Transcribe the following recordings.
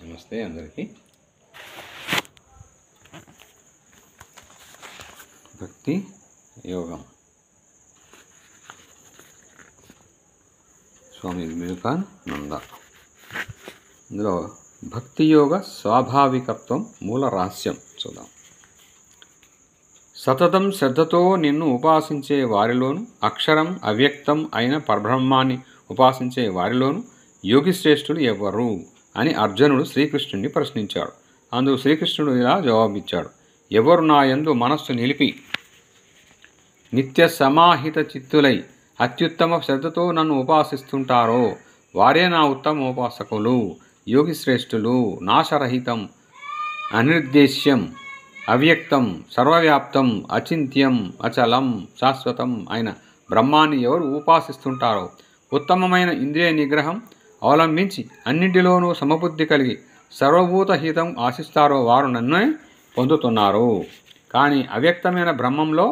నమస్తే అందరికీ. భక్తి యోగం స్వామి వివేకానంద. ఇందులో భక్తి యోగ స్వాభావికత్వం మూల రహస్యం చూద్దాం. సతతం శ్రద్ధతో నిన్ను ఉపాసించే వారిలోను, అక్షరం అవ్యక్తం అయిన పరబ్రహ్మాన్ని ఉపాసించే వారిలోను యోగిశ్రేష్ఠులు ఎవరు అని అర్జునుడు శ్రీకృష్ణుడిని ప్రశ్నించాడు. అందుకు శ్రీకృష్ణుడు ఇలా జవాబిచ్చాడు: ఎవరు నా యందు మనస్సు నిలిపి నిత్య సమాహిత చిత్తులై అత్యుత్తమ శ్రద్ధతో నన్ను ఉపాసిస్తుంటారో వారే నా ఉత్తమ ఉపాసకులు, యోగిశ్రేష్ఠులు. నాశరహితం, అనిర్దేశ్యం, అవ్యక్తం, సర్వవ్యాప్తం, అచింత్యం, అచలం, శాశ్వతం అయిన బ్రహ్మాన్ని ఎవరు ఉపాసిస్తుంటారో, ఉత్తమమైన ఇంద్రియ నిగ్రహం అవలంబించి అన్నింటిలోనూ సమబుద్ధి కలిగి సర్వభూత హితం ఆశిస్తారో వారు నన్నే పొందుతున్నారు. కానీ అవ్యక్తమైన బ్రహ్మంలో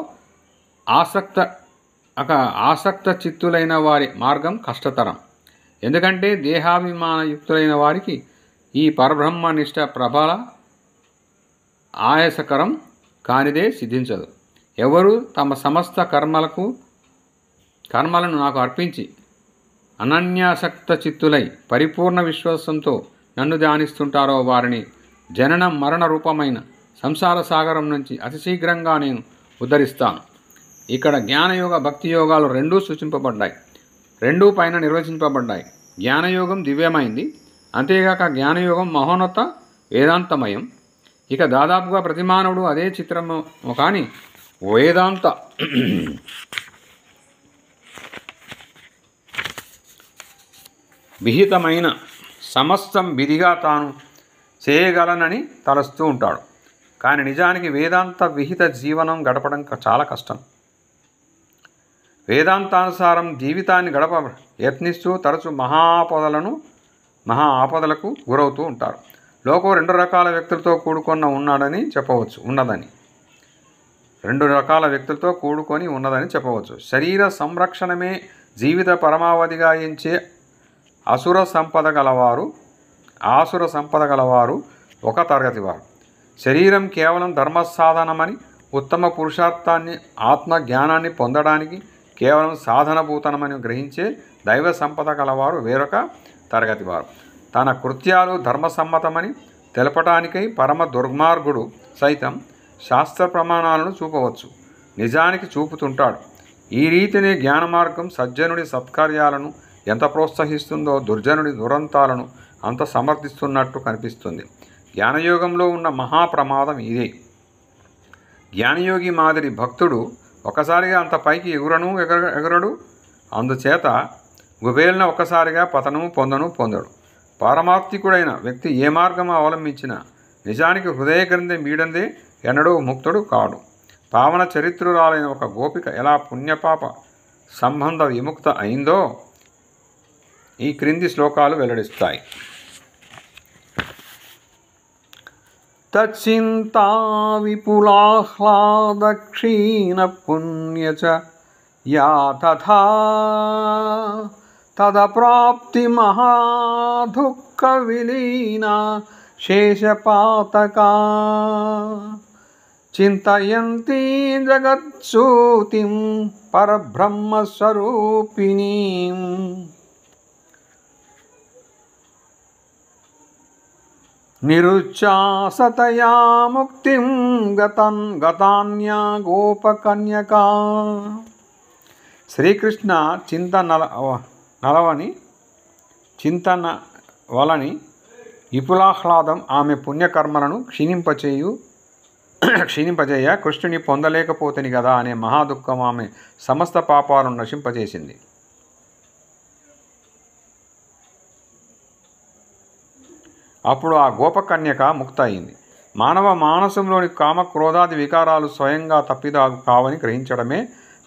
ఆసక్త చిత్తులైన వారి మార్గం కష్టతరం. ఎందుకంటే దేహాభిమానయుక్తులైన వారికి ఈ పరబ్రహ్మ నిష్ట ప్రబల ఆయాసకరం కానిదే సిద్ధించదు. ఎవరు తమ సమస్త కర్మలను నాకు అర్పించి అనన్యాసక్త చిత్తులై పరిపూర్ణ విశ్వాసంతో నన్ను ధ్యానిస్తుంటారో వారిని జనన మరణ రూపమైన సంసార సాగరం నుంచి అతి శీఘ్రంగా నేను ఉద్ధరిస్తాను. ఇక్కడ జ్ఞానయోగ భక్తి యోగాలు రెండూ సూచింపబడ్డాయి, రెండూ పైన నిర్వచింపబడ్డాయి. జ్ఞానయోగం దివ్యమైంది, అంతేగాక జ్ఞానయోగం మహోన్నత వేదాంతమయం. ఇక దాదాపుగా ప్రతి మానవుడు అదే చిత్రము కానీ వేదాంత విహితమైన సమస్తం విధిగా తాను చేయగలనని తలస్తూ ఉంటాడు. కానీ నిజానికి వేదాంత విహిత జీవనం గడపడం చాలా కష్టం. వేదాంతానుసారం జీవితాన్ని గడప యత్నిస్తూ తరచు మహా ఆపదలకు గురవుతూ ఉంటారు. లోకం రెండు రకాల వ్యక్తులతో కూడుకొని ఉన్నదని చెప్పవచ్చు. శరీర సంరక్షణమే జీవిత పరమావధిగా ఎంచే ఆసుర సంపద గలవారు ఒక తరగతి వారు. శరీరం కేవలం ధర్మసాధనమని, ఉత్తమ పురుషార్థాన్ని ఆత్మ జ్ఞానాన్ని పొందడానికి కేవలం సాధనభూతనమని గ్రహించే దైవ సంపద గలవారు వేరొక తరగతి వారు. తన కృత్యాలు ధర్మసమ్మతమని తెలపటానికై పరమ దుర్మార్గుడు సైతం శాస్త్ర ప్రమాణాలను చూపవచ్చు, నిజానికి చూపుతుంటాడు. ఈ రీతినే జ్ఞాన మార్గం సజ్జనుడి సత్కార్యాలను ఎంత ప్రోత్సహిస్తుందో దుర్జనుడి దురంతాలను అంత సమర్థిస్తున్నట్టు కనిపిస్తుంది. జ్ఞానయోగంలో ఉన్న మహాప్రమాదం ఇదే. జ్ఞానయోగి మాదిరి భక్తుడు ఒకసారిగా అంత పైకి ఎగురడు. అందుచేత గుబేల్న ఒక్కసారిగా పతనము పొందడు. పారమార్థికుడైన వ్యక్తి ఏ మార్గం అవలంబించినా నిజానికి హృదయ గ్రంథి మీడందే ఎన్నడూ ముక్తుడు కాడు. పావన చరిత్రురాలైన ఒక గోపిక ఎలా పుణ్యపాప సంబంధ విముక్త అయిందో ఈ క్రింది శ్లోకాలు వెల్లడిస్తాయి. తచ్చింతా విపులాహ్లాద క్షీణ పుణ్యచ యా తథా తదప్రాప్తి మహాదుఃఖ విలీనా శేషపాతకా చింతయంతి జగత్సూతిం పరబ్రహ్మస్వరూపిణీం. నిరుచ్ఛాసతయా ముక్తిం గతాన్యా గోపకన్యకా. శ్రీకృష్ణ చింతన వలని విపులాహ్లాదం ఆమె పుణ్యకర్మలను క్షీణింపజేయ కృష్ణుని పొందలేకపోతేని కదా అనే మహాదుఃఖం ఆమె సమస్త పాపాలను నశింపజేసింది. అప్పుడు ఆ గోపకన్యక ముక్త అయింది. మానవ మానసంలోని కామ క్రోధాది వికారాలు స్వయంగా తప్పిదాగు కావని గ్రహించడమే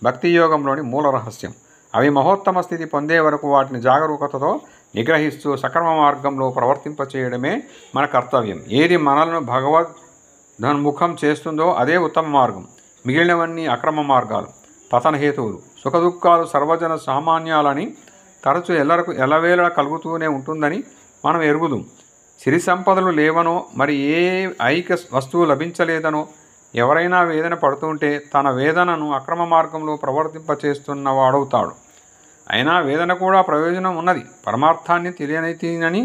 భక్తి యోగంలోని మూల రహస్యం. అవి మహోత్తమ స్థితి పొందే వరకు వాటిని జాగరూకతతో నిగ్రహిస్తూ సక్రమ మార్గంలో ప్రవర్తింపచేయడమే మన కర్తవ్యం. ఏది మనలను భగవద్ముఖం చేస్తుందో అదే ఉత్తమ మార్గం. మిగిలినవన్నీ అక్రమ మార్గాలు, పతనహేతువులు. సుఖదుఖాలు సర్వజన సామాన్యాలని తరచు ఎల్లవేళ కలుగుతూనే ఉంటుందని మనం ఎరుగుదాం. సిరి సంపదలు లేవనో మరి ఏ ఐక వస్తువు లభించలేదనో ఎవరైనా వేదన పడుతుంటే తన వేదనను అక్రమ మార్గంలో ప్రవర్తింపచేస్తున్నవాడవుతాడు. అయినా వేదన కూడా ప్రయోజనం ఉన్నది. పరమార్థాన్ని తెలియనైతేనని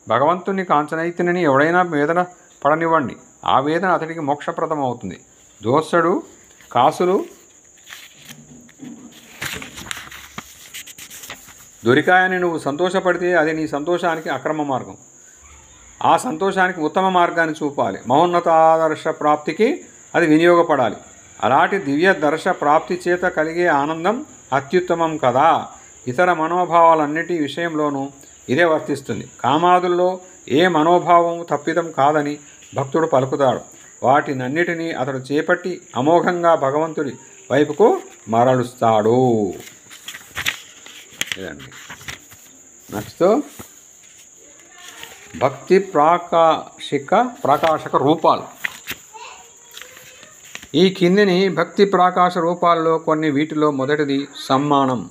భగవంతుని కాంచనైతేనని ఎవడైనా వేదన పడనివ్వండి, ఆ వేదన అతడికి మోక్షప్రదం అవుతుంది. దోసడు కాసులు దొరికాయని నువ్వు సంతోషపడితే అది నీ సంతోషానికి అక్రమ మార్గం. ఆ సంతోషానికి ఉత్తమ మార్గాన్ని చూపాలి. మహోన్నత ఆదర్శ ప్రాప్తికి అది వినియోగపడాలి. అలాంటి దివ్య దర్శ ప్రాప్తి చేత కలిగే ఆనందం అత్యుత్తమం కదా. ఇతర మనోభావాలన్నిటి విషయంలోనూ ఇదే వర్తిస్తుంది. కామాదుల్లో ఏ మనోభావం తప్పిదం కాదని భక్తుడు పలుకుతాడు. వాటినన్నిటినీ అతడు చేపట్టి అమోఘంగా భగవంతుడి వైపుకు మరలుస్తాడు. ఇదండి. నెక్స్ట్ భక్తి ప్రకాశక రూపాలు. ఈ కిందిని భక్తి ప్రకాశ రూపాల్లో కొన్ని. వీటిలో మొదటిది సమ్మానం.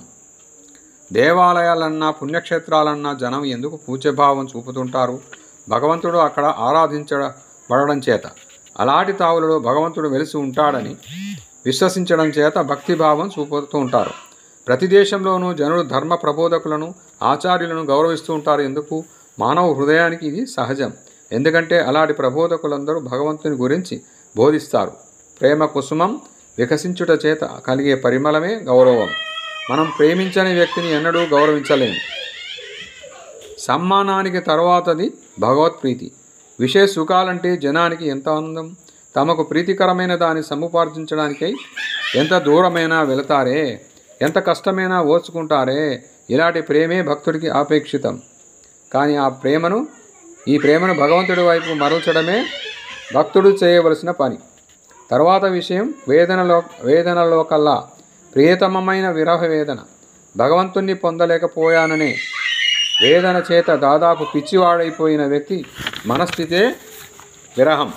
దేవాలయాలన్నా పుణ్యక్షేత్రాలన్నా జనం ఎందుకు పూజ్యభావం చూపుతుంటారు? భగవంతుడు అక్కడ ఆరాధించబడడం చేత, అలాంటి తావులలో భగవంతుడు వెలిసి ఉంటాడని విశ్వసించడం చేత భక్తిభావం చూపుతూ ఉంటారు. ప్రతి దేశంలోనూ జనులు ధర్మ ప్రబోధకులను, ఆచార్యులను గౌరవిస్తూ ఉంటారు. ఎందుకు? మానవ హృదయానికి ఇది సహజం. ఎందుకంటే అలాంటి ప్రబోధకులందరూ భగవంతుని గురించి బోధిస్తారు. ప్రేమ కుసుమం వికసించుట చేత కలిగే పరిమళమే గౌరవం. మనం ప్రేమించని వ్యక్తిని ఎన్నడూ గౌరవించలేము. సమ్మానానికి తర్వాతది భగవత్ప్రీతి. విషయ సుఖాలంటే జనానికి ఎంత ఆనందం. తమకు ప్రీతికరమైన దాన్ని సముపార్జించడానికై ఎంత దూరమైనా వెళతారే, ఎంత కష్టమైనా ఓర్చుకుంటారే. ఇలాంటి ప్రేమే భక్తుడికి అపేక్షితం. కానీ ఈ ప్రేమను భగవంతుడి వైపు మరల్చడమే భక్తుడు చేయవలసిన పని. తర్వాత విషయం వేదనలో కల్లా ప్రియతమమైన విరహ వేదన. భగవంతుణ్ణి పొందలేకపోయాననే వేదన చేత దాదాపు పిచ్చివాడైపోయిన వ్యక్తి మనస్థితే విరహం.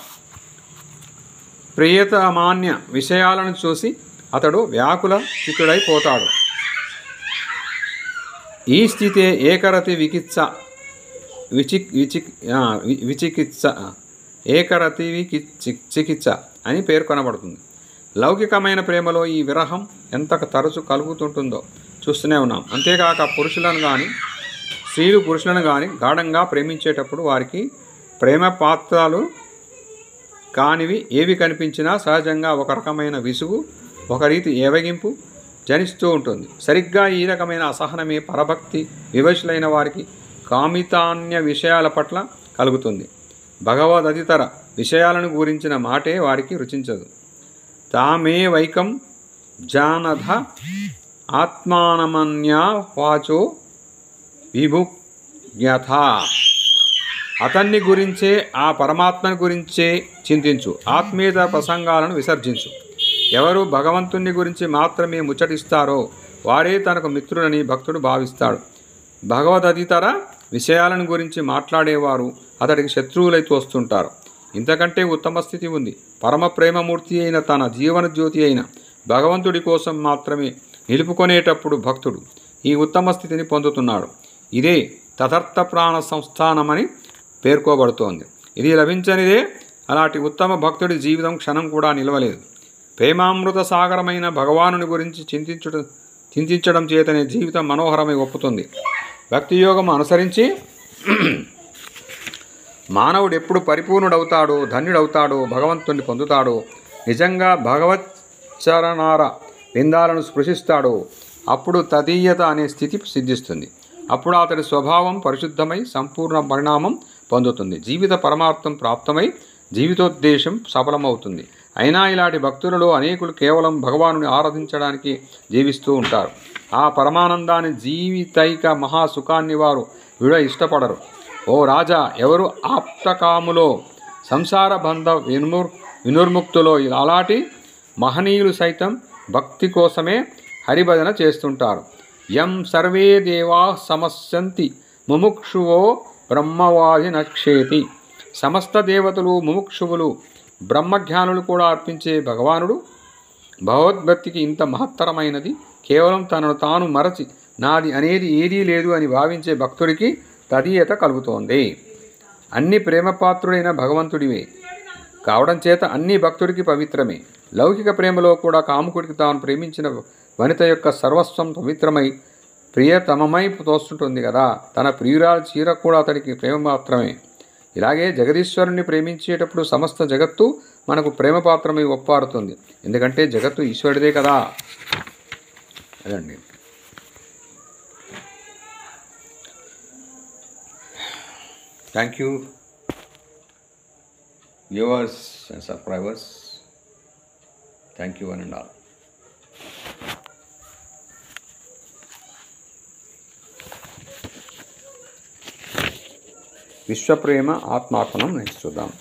ప్రియతమాన్య విషయాలను చూసి అతడు వ్యాకుల చిత్తుడైపోతాడు. ఈ స్థితే ఏకరతి చికిత్స అని పేర్కొనబడుతుంది. లౌకికమైన ప్రేమలో ఈ విరహం ఎంత తరచు కలుగుతుంటుందో చూస్తూనే ఉన్నాం. అంతేకాక స్త్రీలు పురుషులను కానీ గాఢంగా ప్రేమించేటప్పుడు వారికి ప్రేమ పాత్రలు కానివి ఏవి కనిపించినా సహజంగా ఒక రకమైన విసుగు, ఒక రీతి ఏవగింపు జనిస్తూ ఉంటుంది. సరిగ్గా ఈ రకమైన అసహనమే పరభక్తి వివశులైన వారికి కామితాన్య విషయాల పట్ల కలుగుతుంది. భగవదధితర విషయాలను గురించిన మాటే వారికి రుచించదు. తామే వైకం జానధ ఆత్మానమన్యా వాచో విభుజ్ఞత. అతన్ని గురించే, ఆ పరమాత్మని గురించే చింతించు. ఆత్మీయత ప్రసంగాలను విసర్జించు. ఎవరు భగవంతుని గురించి మాత్రమే ముచ్చటిస్తారో వారే తనకు మిత్రులని భక్తుడు భావిస్తాడు. భగవదధితర విషయాలను గురించి మాట్లాడేవారు అతడికి శత్రువులై తోస్తుంటారు. ఇంతకంటే ఉత్తమ స్థితి ఉంది. పరమ ప్రేమమూర్తి అయిన తన జీవన జ్యోతి అయిన భగవంతుడి కోసం మాత్రమే నిలుపుకొనేటప్పుడు భక్తుడు ఈ ఉత్తమ స్థితిని పొందుతున్నాడు. ఇదే తదర్థ ప్రాణ సంస్థానమని పేర్కోబడుతోంది. ఇది లభించనిదే అలాంటి ఉత్తమ భక్తుడి జీవితం క్షణం కూడా నిలవలేదు. ప్రేమామృత సాగరమైన భగవానుని గురించి చింతించడం చేతనే జీవితం మనోహరమై ఒప్పుతుంది. భక్తియోగం అనుసరించి మానవుడు ఎప్పుడు పరిపూర్ణుడవుతాడో, ధన్యుడవుతాడో, భగవంతుని పొందుతాడో, నిజంగా భగవచ్చరణార విందాలను స్పృశిస్తాడో అప్పుడు తదీయత అనే స్థితి సిద్ధిస్తుంది. అప్పుడు అతడి స్వభావం పరిశుద్ధమై సంపూర్ణ పరిణామం పొందుతుంది. జీవిత పరమార్థం ప్రాప్తమై జీవితోద్దేశం సఫలమవుతుంది. అయినా ఇలాంటి భక్తులలో అనేకులు కేవలం భగవానుని ఆరాధించడానికి జీవిస్తూ ఉంటారు. ఆ పరమానందాన్ని, జీవితైక మహాసుఖాన్ని వారు ఇష్టపడరు. ఓ రాజా, ఎవరు ఆప్తకాములో, సంసార బంధ వినుర్ముక్తులో అలాంటి మహనీయులు సైతం భక్తి కోసమే హరిభజన చేస్తుంటారు. యం సర్వే దేవా సమస్యంతి ముముక్షువో బ్రహ్మవాది నక్షేతి. సమస్త దేవతలు ముముక్షువులు, బ్రహ్మజ్ఞానులు కూడా అర్పించే భగవానుడు భగవద్భక్తికి ఇంత మహత్తరమైనది. కేవలం తనను తాను మరచి నాది అనేది ఏదీ లేదు అని భావించే భక్తుడికి తదీయత కలుగుతోంది. అన్ని ప్రేమపాత్రుడైన భగవంతుడివే కావడం చేత అన్ని భక్తుడికి పవిత్రమే. లౌకిక ప్రేమలో కూడా కాముకుడికి తాను ప్రేమించిన వనిత యొక్క సర్వస్వం పవిత్రమై ప్రియతమమై తోస్తుంటుంది కదా. తన ప్రియురాలు చీర కూడా అతడికి ప్రేమ మాత్రమే. ఇలాగే జగదీశ్వరుణ్ణి ప్రేమించేటప్పుడు సమస్త జగత్తు మనకు ప్రేమపాత్రమై ఒప్పారుతుంది. ఎందుకంటే జగత్తు ఈశ్వరుడిదే కదా. అదండి. Thank you viewers and subscribers. Thank you one and all. విశ్వప్రేమ ఆత్మార్పణం నెక్స్ట్ చూద్దాం.